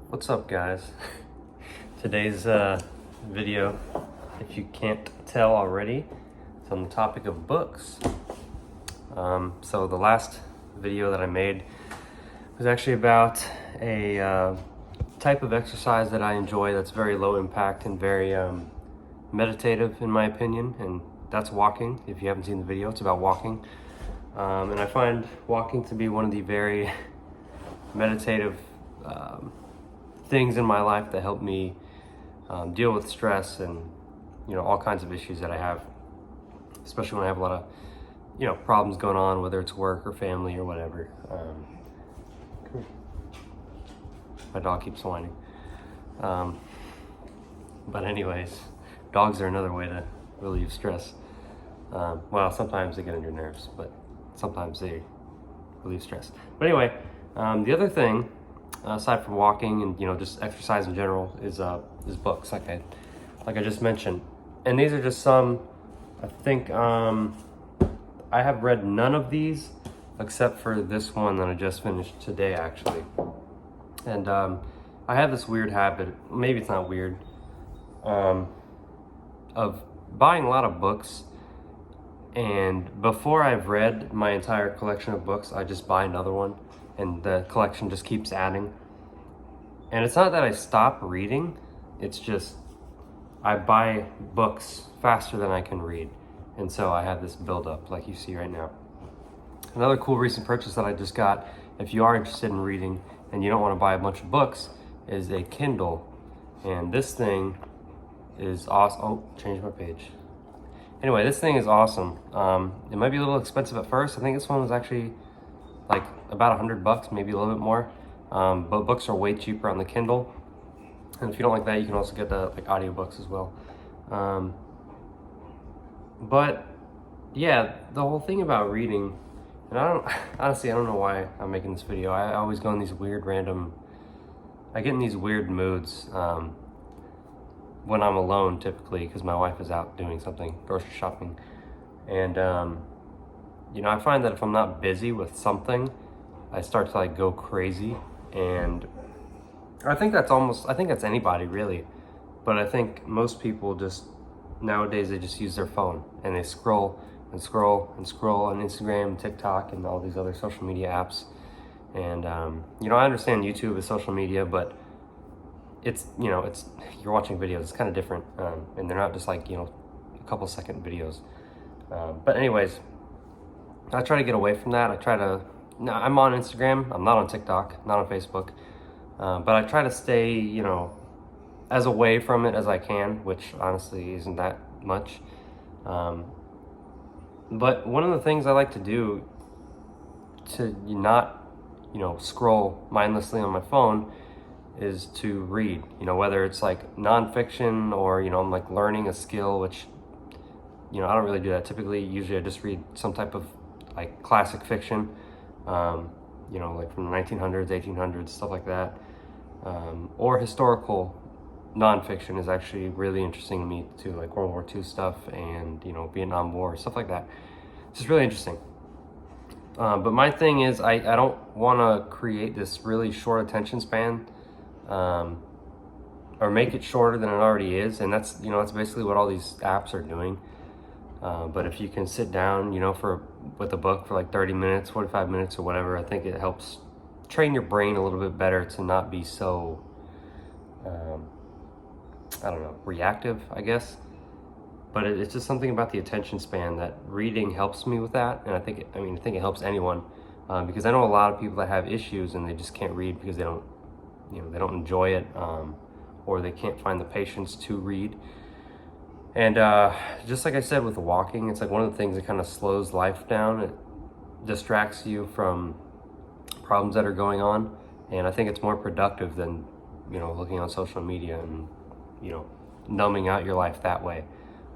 What's up, guys? Today's video, if you can't tell already, it's on the topic of books. So the last video that I made was actually about a type of exercise that I enjoy that's very low impact and very meditative in my opinion, and that's walking. If you haven't seen the video, it's about walking. And I find walking to be one of the very meditative things in my life that help me deal with stress and all kinds of issues that I have, especially when I have a lot of problems going on, whether it's work or family or whatever. My dog keeps whining. But anyways, dogs are another way to relieve stress. Well, sometimes they get on your nerves, but sometimes they relieve stress. But anyway, the other thing, aside from walking and just exercise in general, is books, like I just mentioned. And these are just some. I think I have read none of these except for this one that I just finished today, actually. And I have this weird habit, maybe it's not weird, of buying a lot of books, and before I've read my entire collection of books, I just buy another one, and the collection just keeps adding. And it's not that I stop reading, it's just I buy books faster than I can read, and so I have this buildup like you see right now. Another cool recent purchase that I just got, if you are interested in reading and you don't want to buy a bunch of books, is a Kindle. And this thing is awesome. Oh, changed my page. Anyway, this thing is awesome. It might be a little expensive at first. I think this one was actually like about $100, maybe a little bit more. But books are way cheaper on the Kindle. And if you don't like that, you can also get the audiobooks as well. But yeah, the whole thing about reading, and I don't know why I'm making this video. I always go in these weird I get in these weird moods when I'm alone, typically, because my wife is out doing something, grocery shopping. And I find that if I'm not busy with something, I start to go crazy. And I think that's anybody, really. But I think most people nowadays they just use their phone and they scroll and scroll and scroll on Instagram, TikTok, and all these other social media apps. And I understand YouTube is social media, but it's you're watching videos. It's kind of different, and they're not just a couple second videos. But anyways, I try to get away from that. I'm on Instagram. I'm not on TikTok, not on Facebook, but I try to stay as away from it as I can, which honestly isn't that much. But one of the things I like to do to not scroll mindlessly on my phone is to read, whether it's nonfiction or I'm learning a skill, which I don't really do that typically. Usually I just read some type of classic fiction, from the 1900s, 1800s, stuff like that, or historical nonfiction is actually really interesting to me too, like World War II stuff and Vietnam War, stuff like that. It's just really interesting. But my thing is, I don't want to create this really short attention span, or make it shorter than it already is, and that's that's basically what all these apps are doing. But if you can sit down, with a book for 30 minutes, 45 minutes, or whatever, I think it helps train your brain a little bit better to not be so, reactive, I guess. But it's just something about the attention span that reading helps me with that, and I think it helps anyone, because I know a lot of people that have issues and they just can't read because they don't enjoy it, or they can't find the patience to read. And just like I said with the walking, it's one of the things that kind of slows life down. It distracts you from problems that are going on, and I think it's more productive than looking on social media and numbing out your life that way.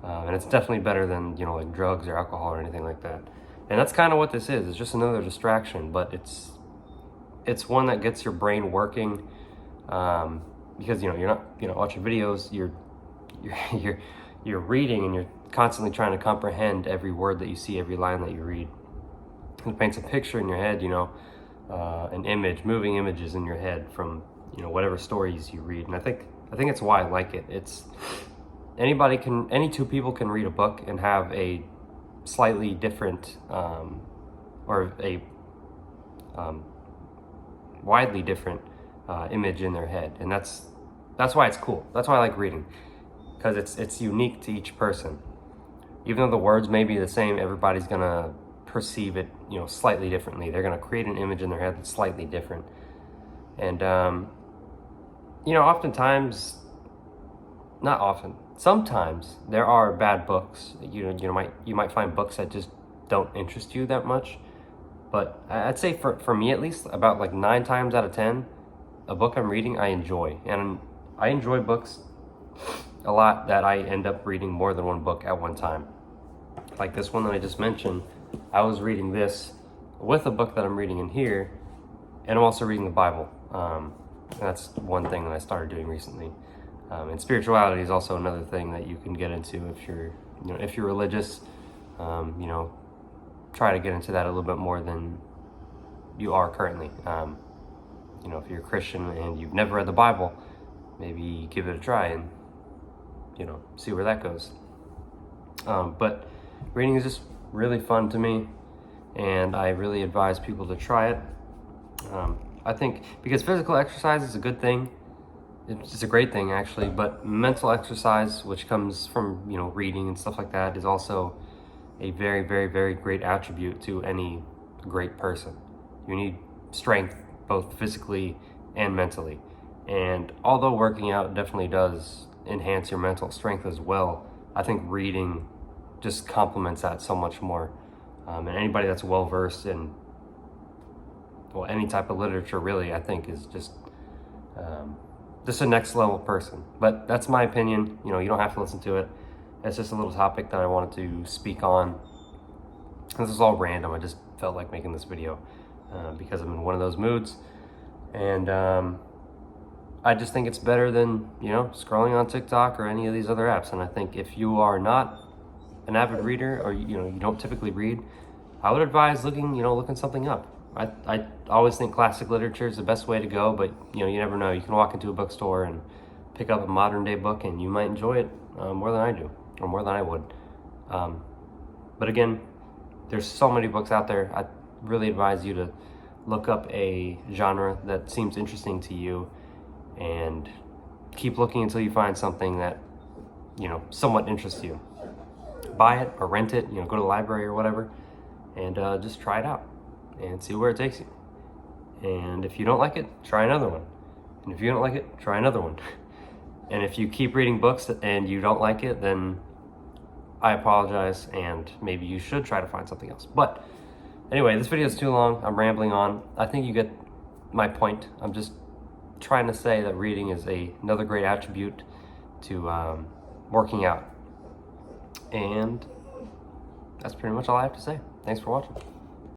And it's definitely better than drugs or alcohol or anything like that. And that's kind of what this is. It's just another distraction, but it's one that gets your brain working, because you're not watching videos. You're reading, and you're constantly trying to comprehend every word that you see, every line that you read. It paints a picture in your head, an image, moving images in your head from you know, whatever stories you read. And I think it's why I like it. It's any two people can read a book and have a slightly different or a widely different image in their head, and that's why it's cool. That's why I like reading, because it's unique to each person. Even though the words may be the same, everybody's gonna perceive it, you know, slightly differently. They're gonna create an image in their head that's slightly different. And you know, oftentimes, not often, sometimes there are bad books. You might find books that just don't interest you that much. But I'd say for me at least, about like 9 times out of 10, a book I'm reading I enjoy. And I enjoy books a lot that I end up reading more than one book at one time. Like this one that I just mentioned, I was reading this with a book that I'm reading in here, and I'm also reading the Bible. And that's one thing that I started doing recently. And spirituality is also another thing that you can get into if you're religious. You know, try to get into that a little bit more than you are currently. You know, if you're a Christian and you've never read the Bible, maybe give it a try and, you know, see where that goes. But reading is just really fun to me, and I really advise people to try it. I think because physical exercise is a good thing. It's a great thing, actually, but mental exercise, which comes from, you know, reading and stuff like that, is also a very, very, very great attribute to any great person. You need strength, both physically and mentally. And although working out definitely does enhance your mental strength as well, I think reading just complements that so much more. And anybody that's well versed in, well, any type of literature really, I think is just a next level person. But that's my opinion. You know, you don't have to listen to it. It's just a little topic that I wanted to speak on. This is all random. I just felt like making this video because I'm in one of those moods. And I just think it's better than, you know, scrolling on TikTok or any of these other apps. And I think if you are not an avid reader, or, you know, you don't typically read, I would advise looking something up. I always think classic literature is the best way to go, but, you know, you never know. You can walk into a bookstore and pick up a modern day book and you might enjoy it more than I do, or more than I would. But again, there's so many books out there. I really advise you to look up a genre that seems interesting to you and keep looking until you find something that, you know, somewhat interests you. Buy it or rent it, you know, go to the library or whatever, and just try it out and see where it takes you. And if you don't like it, try another one. And if you don't like it, try another one. And if you keep reading books and you don't like it, then I apologize, and maybe you should try to find something else. But anyway, this video is too long. I'm rambling on. I think you get my point. I'm just trying to say that reading is another great attribute to working out. And that's pretty much all I have to say. Thanks for watching.